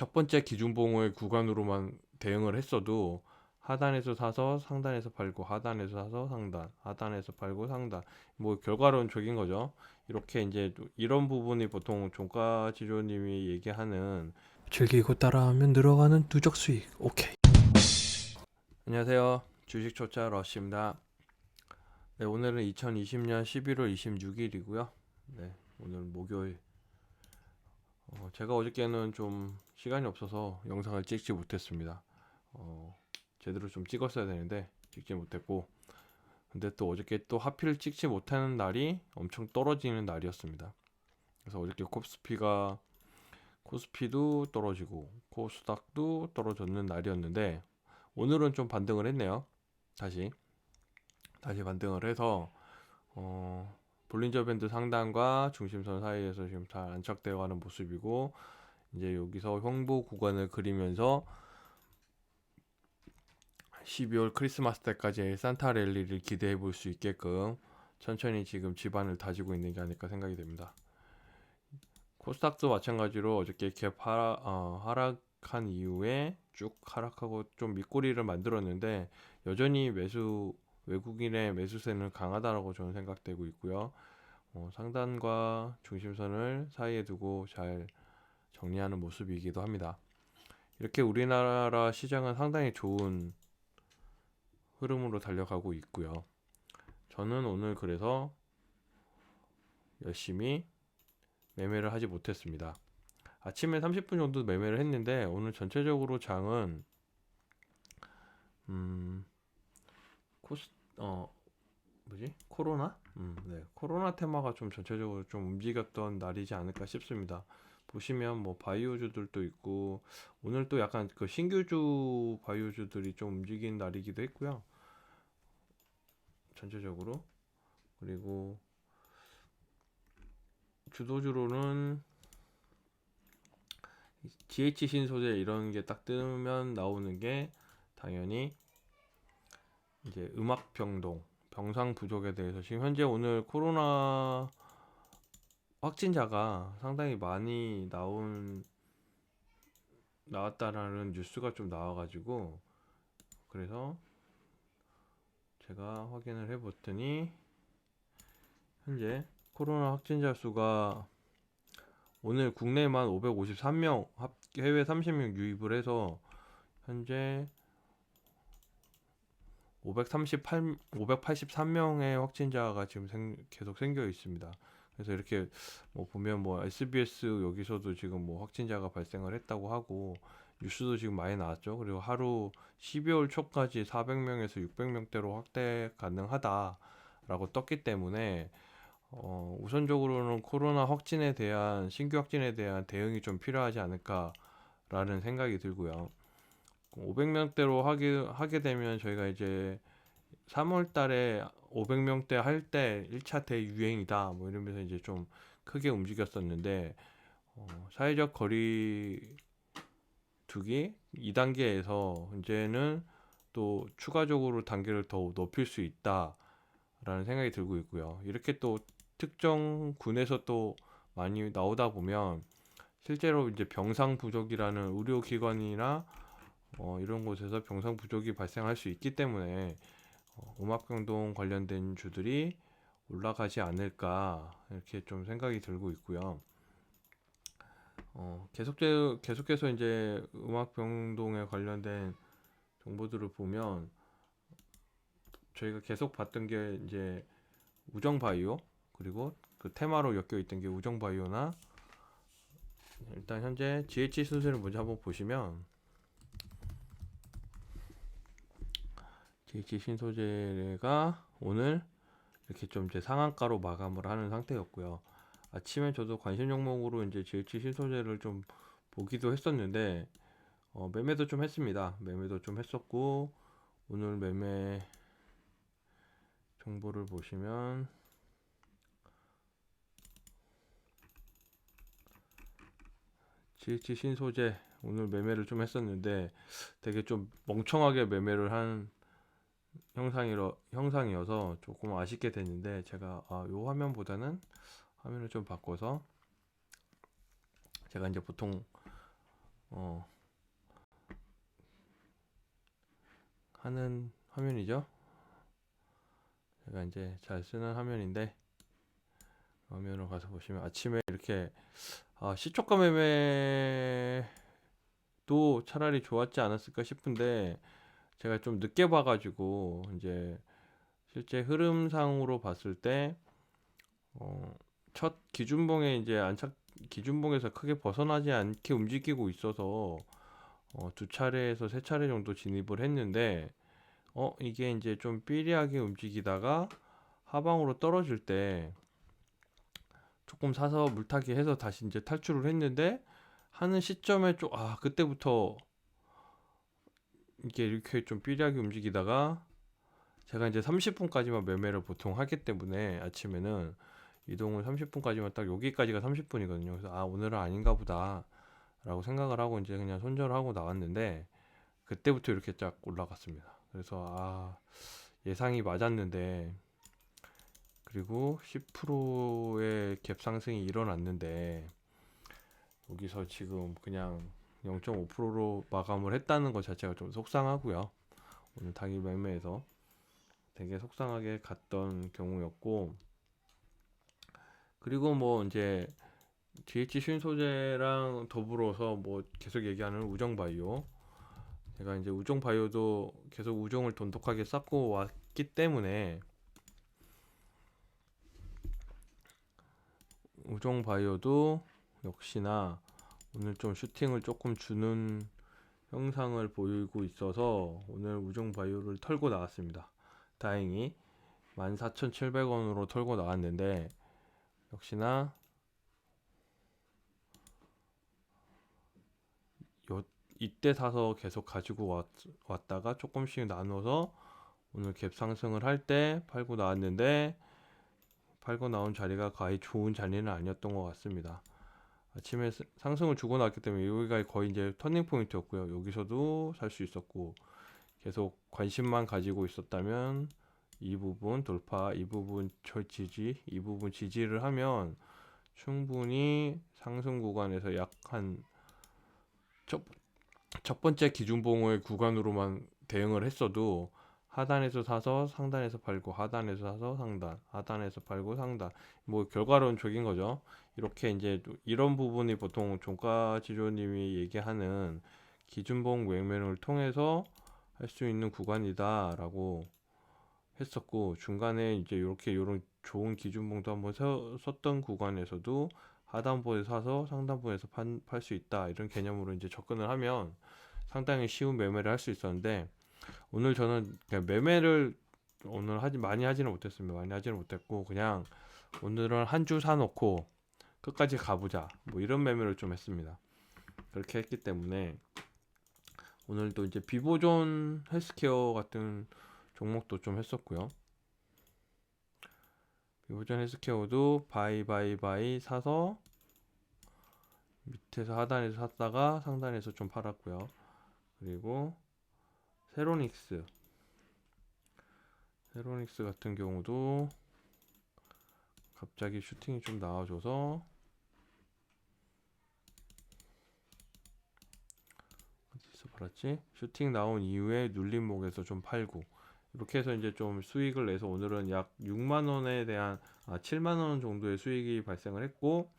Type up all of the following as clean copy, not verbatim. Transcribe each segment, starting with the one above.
첫 번째 기준봉의 구간으로만 대응을 했어도 하단에서 사서 상단에서 팔고 하단에서 사서 상단, 하단에서 팔고 상단, 뭐 결과론적인 거죠. 이렇게 이제 이런 부분이 보통 종가 지조님이 얘기하는 즐기고 따라하면 늘어가는 누적 수익. 오케이. 안녕하세요. 주식 초짜 러시입니다. 네, 오늘은 2020년 11월 26일이고요. 네, 오늘 목요일. 제가 어저께는 좀 시간이 없어서 영상을 찍지 못했습니다. 어, 제대로 좀 찍었어야 되는데 찍지 못했고, 근데 또 어저께 또 하필 찍지 못하는 날이 엄청 떨어지는 날이었습니다. 그래서 어저께 코스피도 떨어지고 코스닥도 떨어졌는 날이었는데, 오늘은 좀 반등을 했네요. 다시 반등을 해서 볼린저 밴드 상단과 중심선 사이에서 지금 잘 안착되어 가는 모습이고, 이제 여기서 횡보 구간을 그리면서 12월 크리스마스 때까지 산타 랠리를 기대해 볼 수 있게끔 천천히 지금 지반을 다지고 있는 게 아닐까 생각이 됩니다. 코스닥도 마찬가지로 어저께 하락한 이후에 쭉 하락하고 좀 밑꼬리를 만들었는데, 여전히 외국인의 매수세는 강하다라고 저는 생각되고 있고요. 상단과 중심선을 사이에 두고 잘 정리하는 모습이기도 합니다. 이렇게 우리나라 시장은 상당히 좋은 흐름으로 달려가고 있고요. 저는 오늘 그래서 열심히 매매를 하지 못했습니다. 아침에 30분 정도 매매를 했는데, 오늘 전체적으로 장은 음, 코스 뭐지? 코로나? 네. 코로나 테마가 좀 전체적으로 좀 움직였던 날이지 않을까 싶습니다. 보시면 뭐 바이오주들도 있고, 오늘 또 약간 그 신규주 바이오주들이 좀 움직이는 날이기도 했고요. 전체적으로. 그리고 주도주로는 GH 신소재 이런 게 딱 뜨면 나오는 게 당연히 이제 음악 병동, 병상 부족에 대해서 지금 현재 오늘 코로나 확진자가 상당히 많이 나왔다라는 뉴스가 좀 나와가지고, 그래서 제가 확인을 해봤더니 현재 코로나 확진자 수가 오늘 국내만 553명, 해외 30명 유입을 해서 현재 583명의 확진자가 지금 계속 생겨 있습니다. 그래서 이렇게 뭐 보면 뭐 SBS 여기서도 지금 뭐 확진자가 발생을 했다고 하고, 뉴스도 지금 많이 나왔죠. 그리고 하루 12월 초까지 400명에서 600명대로 확대 가능하다라고 떴기 때문에 우선적으로는 코로나 확진에 대한 신규 확진에 대한 대응이 좀 필요하지 않을까라는 생각이 들고요. 500명대로 하게 되면 저희가 이제 3월 달에 500명대 할 때 1차 대유행이다 뭐 이러면서 이제 좀 크게 움직였었는데, 사회적 거리 두기 2단계에서 이제는 또 추가적으로 단계를 더 높일 수 있다라는 생각이 들고 있고요. 이렇게 또 특정 군에서 또 많이 나오다 보면 실제로 이제 병상 부족이라는 의료기관이나 이런 곳에서 병상 부족이 발생할 수 있기 때문에 음악병동 관련된 주들이 올라가지 않을까 이렇게 좀 생각이 들고 있고요. 계속해서 이제 음악병동에 관련된 정보들을 보면 저희가 계속 봤던 게 이제 우정바이오, 그리고 그 테마로 엮여 있던 게 우정바이오나, 일단 현재 GH 순서를 먼저 한번 보시면 GH 신소재가 오늘 이렇게 좀 이제 상한가로 마감을 하는 상태였고요. 아침에 저도 관심 종목으로 이제 GH 신소재를 좀 보기도 했었는데, 매매도 좀 했습니다. 매매도 좀 했었고, 오늘 매매 정보를 보시면 GH 신소재 오늘 매매를 좀 했었는데 되게 좀 멍청하게 매매를 한 형상이어서 조금 아쉽게 됐는데, 제가 요 화면보다는 화면을 좀 바꿔서, 제가 이제 보통 하는 화면이죠. 제가 이제 잘 쓰는 화면인데 화면으로 가서 보시면 아침에 이렇게 시초가 매매도 차라리 좋았지 않았을까 싶은데 제가 좀 늦게 봐가지고 이제 실제 흐름상으로 봤을 때 첫 기준봉에 이제 안착 기준봉에서 크게 벗어나지 않게 움직이고 있어서 두 차례에서 세 차례 정도 진입을 했는데 이게 이제 좀 삐리하게 움직이다가 하방으로 떨어질 때 조금 사서 물타기 해서 다시 이제 탈출을 했는데 하는 시점에 그때부터 이게 이렇게 좀 삐리하게 움직이다가 제가 이제 30분까지만 매매를 보통 하기 때문에 아침에는 이동을 30분까지만 딱 여기까지가 30분이거든요. 그래서 오늘은 아닌가 보다 라고 생각을 하고 이제 그냥 손절을 하고 나왔는데 그때부터 이렇게 쫙 올라갔습니다. 그래서 예상이 맞았는데 그리고 10%의 갭 상승이 일어났는데 여기서 지금 그냥 0.5%로 마감을 했다는 것 자체가 좀 속상하고요. 오늘 당일 매매에서 되게 속상하게 갔던 경우였고 그리고 뭐 이제 GH 신소재랑 더불어서 뭐 계속 얘기하는 우정바이오 제가 이제 우정바이오도 계속 우정을 돈독하게 쌓고 왔기 때문에 우정바이오도 역시나 오늘 좀 슈팅을 조금 주는 형상을 보이고 있어서 오늘 우정바이오를 털고 나왔습니다. 다행히 14,700원으로 털고 나왔는데 역시나 이때 사서 계속 가지고 왔다가 조금씩 나눠서 오늘 갭 상승을 할 때 팔고 나왔는데 팔고 나온 자리가 거의 좋은 자리는 아니었던 것 같습니다. 아침에 상승을 주고 나왔기 때문에 여기가 거의 이제 터닝 포인트였고요. 여기서도 살 수 있었고 계속 관심만 가지고 있었다면 이 부분 돌파, 이 부분 지지, 이 부분 지지를 하면 충분히 상승 구간에서 약한 첫 번째 기준봉의 구간으로만 대응을 했어도 하단에서 사서 상단에서 팔고 하단에서 사서 상단 하단에서 팔고 상단 뭐 결과론적인 거죠. 이렇게 이제 이런 부분이 보통 종가지조님이 얘기하는 기준봉 매매를 통해서 할 수 있는 구간이다라고 했었고 중간에 이제 이렇게 이런 좋은 기준봉도 한번 썼던 구간에서도 하단부에 사서 상단부에서 팔 수 있다 이런 개념으로 이제 접근을 하면 상당히 쉬운 매매를 할 수 있었는데 오늘 저는 그냥 매매를 오늘 많이 하지는 못했습니다. 많이 하지는 못했고 그냥 오늘은 한 주 사놓고 끝까지 가보자 뭐 이런 매매를 좀 했습니다. 그렇게 했기 때문에 오늘도 이제 비보존 헬스케어 같은 종목도 좀 했었고요. 비보존 헬스케어도 바이 사서 밑에서 하단에서 샀다가 상단에서 좀 팔았고요. 그리고 세로닉스 같은 경우도 갑자기 슈팅이 좀 나와줘서 어디서 팔았지? 슈팅 나온 이후에 눌림목에서 좀 팔고 이렇게 해서 이제 좀 수익을 내서 오늘은 약 6만원에 대한 7만원 정도의 수익이 발생을 했고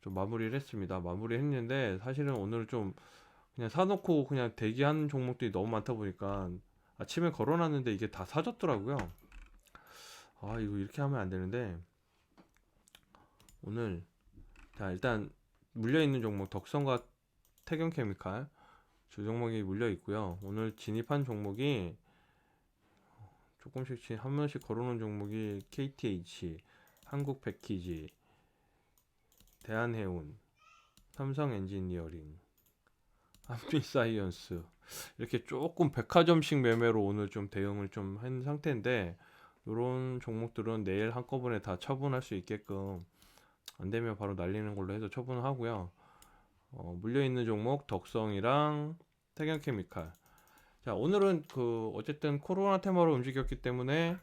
좀 마무리를 했습니다. 마무리 했는데 사실은 오늘 좀 그냥 사놓고 그냥 대기하는 종목들이 너무 많다 보니까 아침에 걸어놨는데 이게 다 사졌더라고요. 이거 이렇게 하면 안 되는데 오늘 자 일단 물려있는 종목 덕성과 태경케미칼 주 종목이 물려 있고요. 오늘 진입한 종목이 조금씩 한 번씩 걸어놓은 종목이 KTH, 한국패키지, 대한해운, 삼성엔지니어링, 한빛사이언스 이렇게 조금 백화점식 매매로 오늘 좀 대응을 좀 한 상태인데 이런 종목들은 내일 한꺼번에 다 처분할 수 있게끔 안 되면 바로 날리는 걸로 해서 처분을 하고요. 물려있는 종목 덕성이랑 태경케미칼. 자, 오늘은 어쨌든 코로나 테마로 움직였기 때문에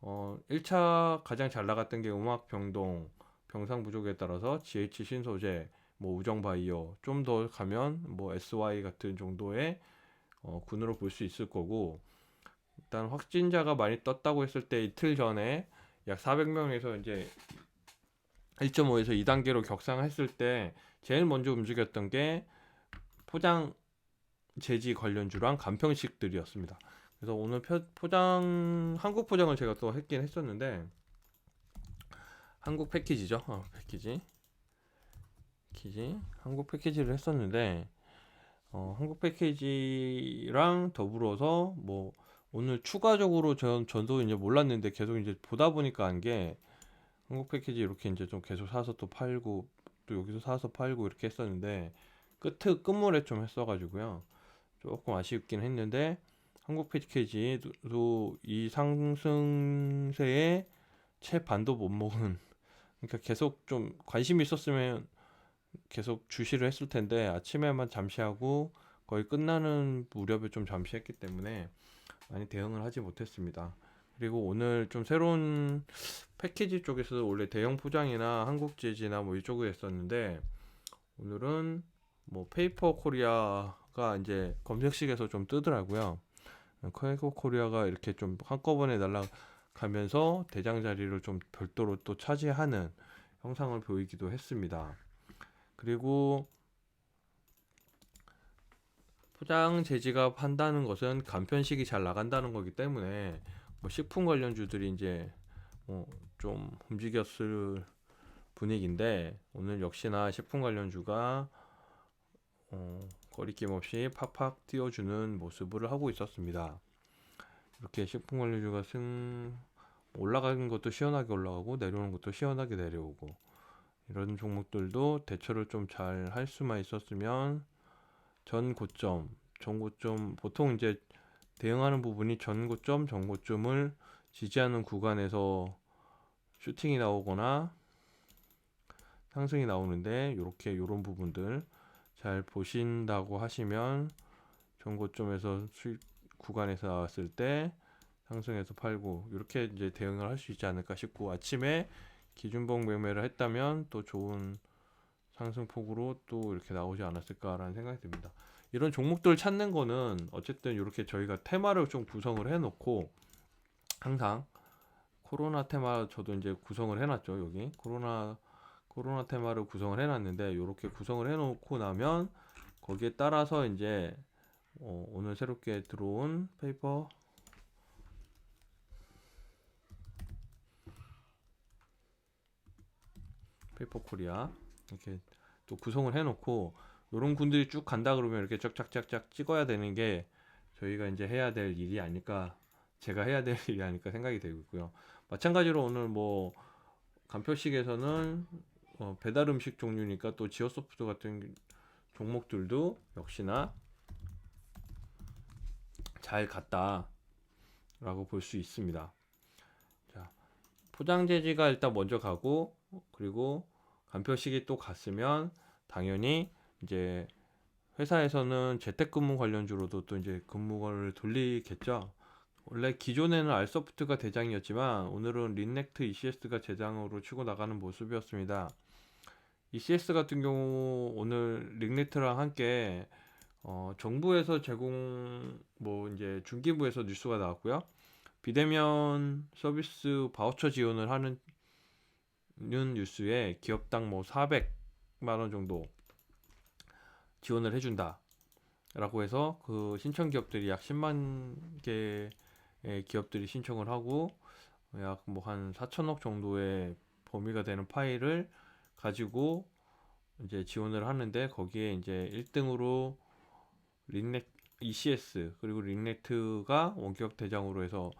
1차 가장 잘 나갔던 게 음악병동, 병상부족에 따라서 GH 신소재, 뭐 우정바이오, 좀 더 가면 뭐 SY 같은 정도의 군으로 볼 수 있을 거고, 일단 확진자가 많이 떴다고 했을 때 이틀 전에 약 400명에서 이제 1.5에서 2단계로 격상했을 때 제일 먼저 움직였던 게 포장 재지 관련주랑 간편식들이었습니다. 그래서 오늘 한국 포장을 제가 또 했긴 했었는데, 한국 패키지죠. 한국 패키지를 했었는데, 한국 패키지랑 더불어서 뭐 오늘 추가적으로 전도 이제 몰랐는데 계속 이제 보다 보니까 한 게, 한국 패키지 이렇게 이제 좀 계속 사서 또 팔고 또 여기서 사서 팔고 이렇게 했었는데 끝물에 좀 했어가지고요. 조금 아쉽긴 했는데, 한국 패키지도 이 상승세에 채 반도 못 먹은, 그러니까 계속 좀 관심이 있었으면 계속 주시를 했을 텐데 아침에만 잠시 하고 거의 끝나는 무렵에 좀 잠시 했기 때문에 많이 대응을 하지 못했습니다. 그리고 오늘 좀 새로운 패키지 쪽에서 원래 대형 포장이나 한국재지나 뭐 이쪽에 했었는데, 오늘은 뭐 페이퍼 코리아가 이제 검색식에서 좀 뜨더라고요. 페이퍼 코리아가 이렇게 좀 한꺼번에 날아가면서 대장 자리를 좀 별도로 또 차지하는 형상을 보이기도 했습니다. 그리고 포장 재지가 한다는 것은 간편식이 잘 나간다는 거기 때문에 뭐 식품 관련주들이 이제 좀 움직였을 분위기인데, 오늘 역시나 식품 관련주가 거리낌 없이 팍팍 띄워주는 모습을 하고 있었습니다. 이렇게 식품 관련주가 올라가는 것도 시원하게 올라가고 내려오는 것도 시원하게 내려오고, 이런 종목들도 대처를 좀 잘 할 수만 있었으면 전고점 보통 이제 대응하는 부분이 전고점을 지지하는 구간에서 슈팅이 나오거나 상승이 나오는데, 요런 부분들 잘 보신다고 하시면 전고점에서 수익 구간에서 나왔을 때 상승해서 팔고 이렇게 이제 대응을 할 수 있지 않을까 싶고, 아침에 기준봉 매매를 했다면 또 좋은 상승폭으로 또 이렇게 나오지 않았을까라는 생각이 듭니다. 이런 종목들 찾는 거는 어쨌든 이렇게 저희가 테마를 좀 구성을 해놓고, 항상 코로나 테마 저도 이제 구성을 해놨죠. 여기 코로나 테마를 구성을 해놨는데, 이렇게 구성을 해놓고 나면 거기에 따라서 이제 오늘 새롭게 들어온 페이퍼 코리아 이렇게 또 구성을 해놓고, 이런 군들이 쭉 간다 그러면 이렇게 쫙쫙쫙쫙 찍어야 되는 게 저희가 이제 해야 될 일이 아닐까, 제가 해야 될 일이 아닐까 생각이 되고 있고요. 마찬가지로 오늘 뭐 간표식에서는 배달 음식 종류니까 또 지오소프트 같은 종목들도 역시나 잘 갔다라고 볼 수 있습니다. 자, 포장재지가 일단 먼저 가고, 그리고 간표식이 또 갔으면 당연히 이제 회사에서는 재택근무 관련주로도 또 이제 근무를 돌리겠죠. 원래 기존에는 알소프트가 대장이었지만 오늘은 린넥트 ECS가 대장으로 치고 나가는 모습이었습니다. ECS 같은 경우 오늘 린넥트랑 함께 정부에서 뭐 이제 중기부에서 뉴스가 나왔고요. 비대면 서비스 바우처 지원을 하는 뉴스에 기업당 뭐 400만 원 정도 지원을 해준다 라고 해서 그 신청 기업들이 약 10만 개의 기업들이 신청을 하고, 약 뭐 한 4천억 정도의 범위가 되는 파일을 가지고 이제 지원을 하는데, 거기에 이제 1등으로 린넥 ECS 그리고 린넥트가 원격 대장으로 해서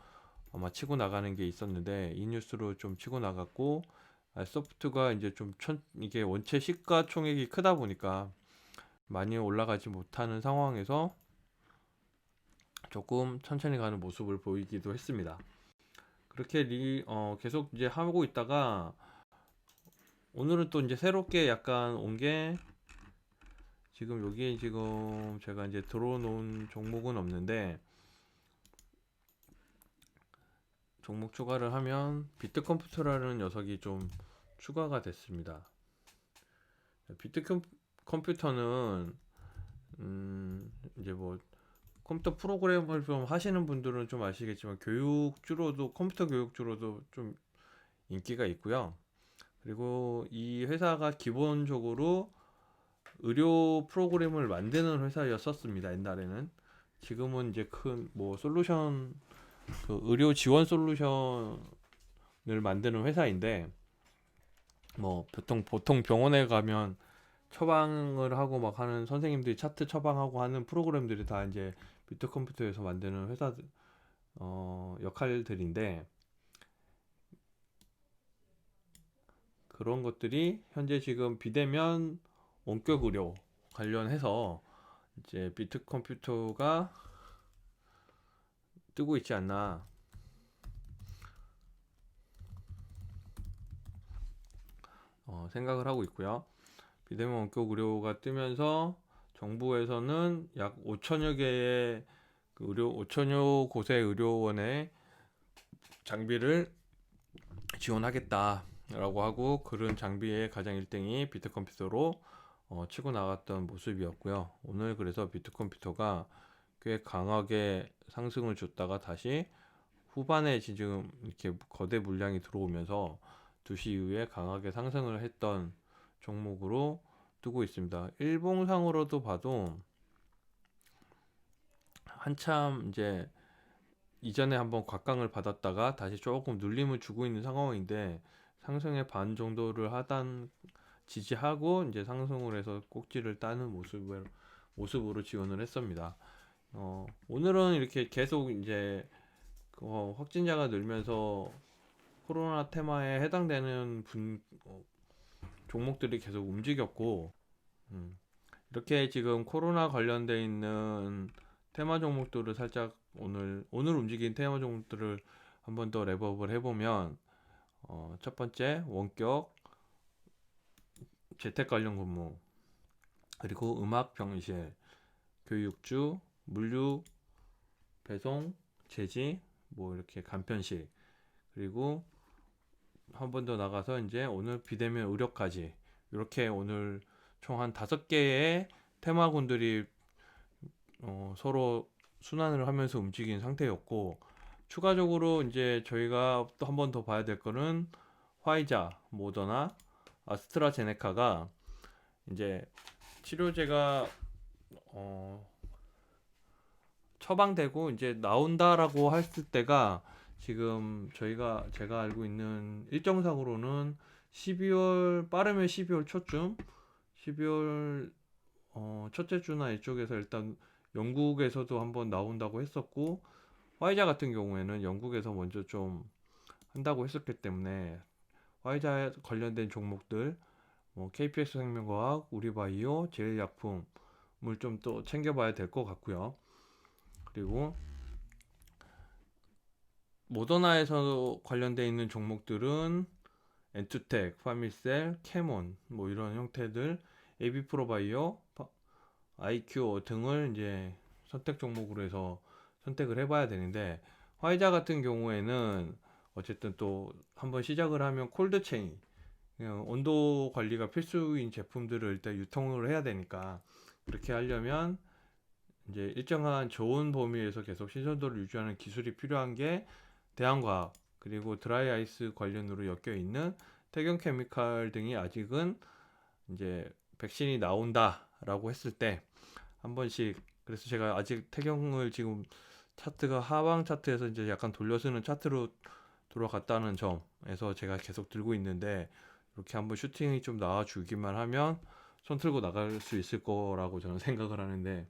아마 치고 나가는 게 있었는데, 이 뉴스로 좀 치고 나갔고, 소프트가 이제 좀 이게 원체 시가총액이 크다 보니까 많이 올라가지 못하는 상황에서 조금 천천히 가는 모습을 보이기도 했습니다. 그렇게 계속 이제 하고 있다가 오늘은 또 이제 새롭게 약간 온 게, 지금 여기에 지금 제가 이제 들어놓은 종목은 없는데, 종목 추가를 하면 비트컴퓨터라는 녀석이 좀 추가가 됐습니다. 비트컴퓨터는 이제 뭐 컴퓨터 프로그램을 좀 하시는 분들은 좀 아시겠지만 교육주로도 컴퓨터 교육주로도 좀 인기가 있고요. 그리고 이 회사가 기본적으로 의료 프로그램을 만드는 회사였었습니다. 옛날에는. 지금은 이제 큰 뭐 솔루션 그 의료 지원 솔루션을 만드는 회사인데 뭐 보통 병원에 가면 처방을 하고 막 하는 선생님들이 차트 처방하고 하는 프로그램들이 다 이제 비트컴퓨터에서 만드는 회사 역할들인데 그런 것들이 현재 지금 비대면 원격 의료 관련해서 이제 비트컴퓨터가 뜨고 있지 않나 생각을 하고 있고요. 비대면 원격 의료가 뜨면서 정부에서는 약 5천여 개의 그 5천여 곳의 의료원에 장비를 지원하겠다라고 하고 그런 장비의 가장 1등이 비트컴퓨터로 치고 나갔던 모습이었고요. 오늘 그래서 비트컴퓨터가 꽤 강하게 상승을 줬다가 다시 후반에 지금 이렇게 거대 물량이 들어오면서 2시 이후에 강하게 상승을 했던 종목으로 뜨고 있습니다. 일봉상으로도 봐도 한참 이제 이전에 한번 곽강을 받았다가 다시 조금 눌림을 주고 있는 상황인데 상승의 반 정도를 하단 지지하고 이제 상승을 해서 꼭지를 따는 모습으로 지원을 했습니다. 오늘은 이렇게 계속 이제 확진자가 늘면서 코로나 테마에 해당되는 종목들이 계속 움직였고 이렇게 지금 코로나 관련돼 있는 테마 종목들을 살짝 오늘 움직인 테마 종목들을 한 번 더 랩업을 해보면 첫 번째 원격 재택 관련 근무 그리고 음악 병실 교육주 물류 배송 제지 뭐 이렇게 간편식 그리고 한 번 더 나가서 이제 오늘 비대면 의료까지 이렇게 오늘 총 한 5개의 테마군들이 서로 순환을 하면서 움직인 상태였고 추가적으로 이제 저희가 또 한 번 더 봐야 될 거는 화이자, 모더나, 아스트라제네카가 이제 치료제가 처방되고 이제 나온다라고 했을 때가 지금 제가 알고 있는 일정상으로는 12월 빠르면 12월 초쯤 12월 첫째 주나 이쪽에서 일단 영국에서도 한번 나온다고 했었고 화이자 같은 경우에는 영국에서 먼저 좀 한다고 했었기 때문에 화이자 관련된 종목들 뭐 KPS 생명과학, 우리바이오, 제일약품을 좀 또 챙겨봐야 될 것 같고요. 그리고 모더나에서 관련돼 있는 종목들은 엔투텍, 파미셀, 캐몬 뭐 이런 형태들, 에비프로바이오, IQ 등을 이제 선택 종목으로 해서 선택을 해봐야 되는데 화이자 같은 경우에는 어쨌든 또 한번 시작을 하면 콜드체인 온도 관리가 필수인 제품들을 일단 유통을 해야 되니까 그렇게 하려면 이제 일정한 좋은 범위에서 계속 신선도를 유지하는 기술이 필요한 게 대한과학 그리고 드라이 아이스 관련으로 엮여 있는 태경 케미칼 등이 아직은 이제 백신이 나온다라고 했을 때 한 번씩 그래서 제가 아직 태경을 지금 차트가 하방 차트에서 이제 약간 돌려쓰는 차트로 돌아갔다는 점에서 제가 계속 들고 있는데 이렇게 한번 슈팅이 좀 나와주기만 하면 손 틀고 나갈 수 있을 거라고 저는 생각을 하는데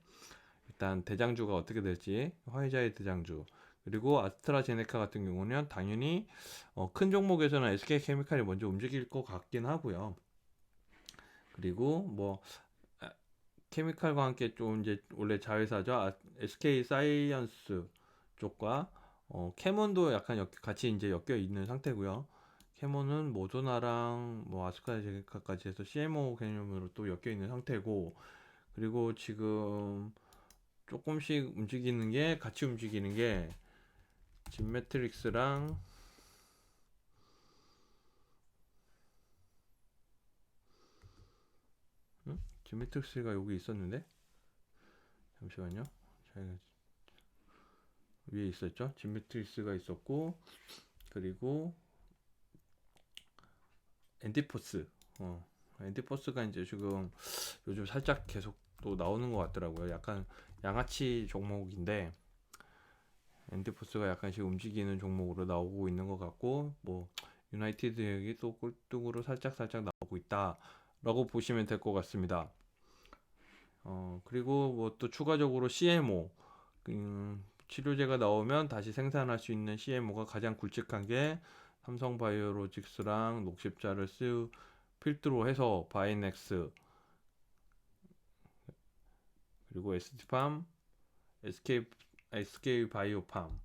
일단 대장주가 어떻게 될지 화이자의 대장주 그리고 아스트라제네카 같은 경우는 당연히 큰 종목에서는 SK케미칼이 먼저 움직일 것 같긴 하고요. 그리고 뭐 케미칼과 함께 좀 이제 원래 자회사죠. SK 사이언스 쪽과 캐몬도 약간 같이 이제 엮여 있는 상태고요. 캐몬은 모더나랑 뭐 아스트라제네카까지 해서 CMO 개념으로 또 엮여 있는 상태고 그리고 지금 조금씩 움직이는 게 같이 움직이는 게 진매트릭스랑 진매트릭스가 여기 있었는데 잠시만요. 제가 위에 있었죠. 지메트릭스가 있었고, 그리고 엔디포스. 엔디포스가 이제 지금 요즘 살짝 계속 또 나오는 것 같더라고요. 약간 양아치 종목인데 엔디포스가 약간씩 움직이는 종목으로 나오고 있는 것 같고, 뭐 유나이티드 여기 또 꼴등으로 살짝 나오고 있다라고 보시면 될 것 같습니다. 그리고 뭐 또 추가적으로 CMO, 치료제가 나오면 다시 생산할 수 있는 CMO가 가장 굵직한 게 삼성바이오로직스랑 녹십자를 필두로 해서 바이넥스, 그리고 ST팜, SK 바이오팜,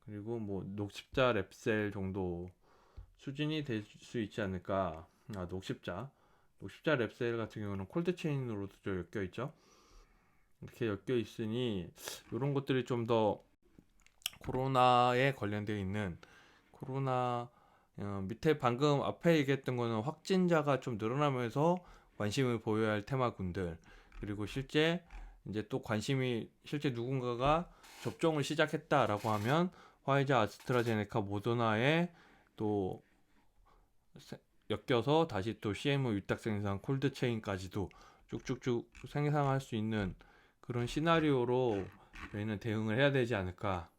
그리고 뭐 녹십자 랩셀 정도 수준이 될 수 있지 않을까. 녹십자 랩셀 같은 경우는 콜드체인으로도 좀 엮여 있죠. 이렇게 엮여 있으니 이런 것들이 좀 더 코로나에 관련되어 있는 코로나, 밑에 방금 앞에 얘기했던 거는 확진자가 좀 늘어나면서 관심을 보여야 할 테마군들, 그리고 실제 이제 또 관심이 실제 누군가가 접종을 시작했다라고 하면 화이자, 아스트라제네카, 모더나에 또 엮여서 다시 또 CMO 위탁 생산, 콜드체인까지도 쭉쭉쭉 생산할 수 있는 그런 시나리오로 저희는 대응을 해야 되지 않을까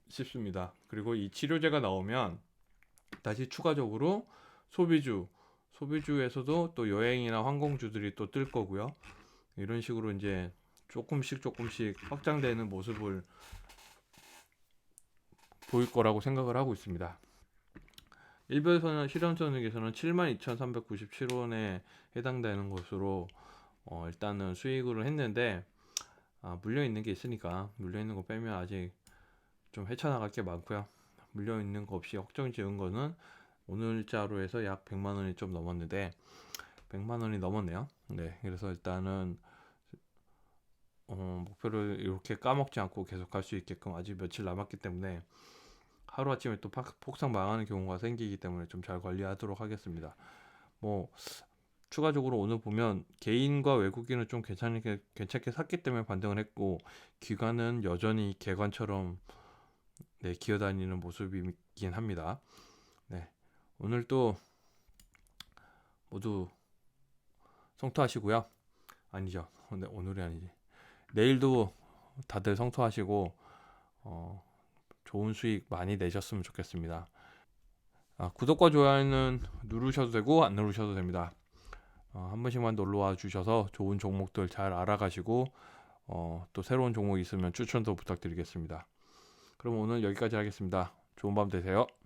싶습니다. 그리고 이 치료제가 나오면 다시 추가적으로 소비주에서도 또 여행이나 항공주들이 또 뜰 거고요. 이런 식으로 이제 조금씩 확장되는 모습을 보일 거라고 생각을 하고 있습니다. 일별 실현선에서는 72,397원에 해당되는 것으로 일단은 수익을 했는데, 물려 있는 게 있으니까 물려 있는 거 빼면 아직 좀 헤쳐나갈 게 많고요. 물려 있는 거 없이 확정 지은 거는 오늘자로 해서 약 100만 원이 좀 넘었는데 100만 원이 넘었네요. 네, 그래서 일단은 목표를 이렇게 까먹지 않고 계속 갈 수 있게끔 아직 며칠 남았기 때문에 하루아침에 또 폭삭 망하는 경우가 생기기 때문에 좀 잘 관리하도록 하겠습니다. 뭐 추가적으로 오늘 보면 개인과 외국인은 좀 괜찮게 샀기 때문에 반등을 했고, 기관은 여전히 개관처럼 네, 기어다니는 모습이긴 합니다. 네, 오늘 또 모두 성투하시고요. 아니죠. 네, 오늘이 아니지. 내일도 다들 성투하시고 좋은 수익 많이 내셨으면 좋겠습니다. 구독과 좋아요는 누르셔도 되고 안 누르셔도 됩니다. 한 번씩만 놀러와 주셔서 좋은 종목들 잘 알아가시고 또 새로운 종목 있으면 추천도 부탁드리겠습니다. 그럼 오늘 여기까지 하겠습니다. 좋은 밤 되세요.